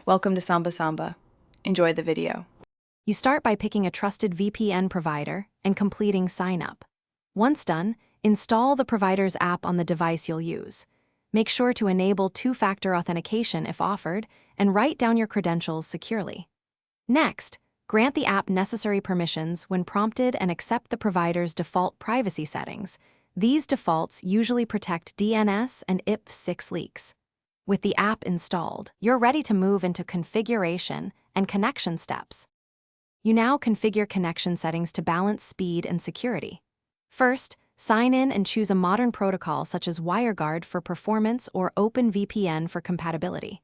Welcome to Samba Samba. Enjoy the video. You start by picking a trusted VPN provider and completing sign up. Once done, install the provider's app on the device you'll use. Make sure to enable two-factor authentication if offered, and write down your credentials securely. Next, grant the app necessary permissions when prompted and accept the provider's default privacy settings. These defaults usually protect DNS and IPv6 leaks. With the app installed, you're ready to move into configuration and connection steps. You now configure connection settings to balance speed and security. First, sign in and choose a modern protocol such as WireGuard for performance or OpenVPN for compatibility.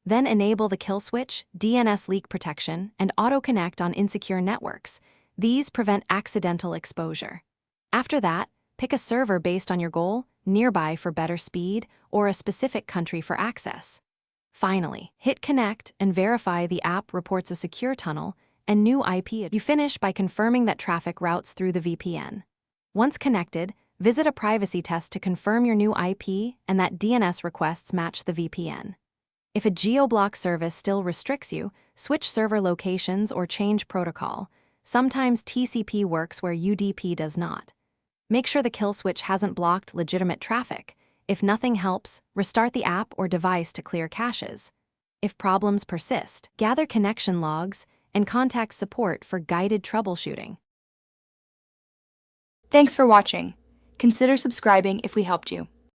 Then enable the kill switch, DNS leak protection, and auto-connect on insecure networks. These prevent accidental exposure. After that, pick a server based on your goal, nearby for better speed, or a specific country for access. Finally, hit connect and verify the app reports a secure tunnel and new IP. You finish by confirming that traffic routes through the VPN. Once connected, visit a privacy test to confirm your new IP and that DNS requests match the VPN. If a geo-block service still restricts you, switch server locations or change protocol. Sometimes TCP works where UDP does not. Make sure the kill switch hasn't blocked legitimate traffic. If nothing helps, restart the app or device to clear caches. If problems persist, gather connection logs and contact support for guided troubleshooting. Thanks for watching. Consider subscribing if we helped you.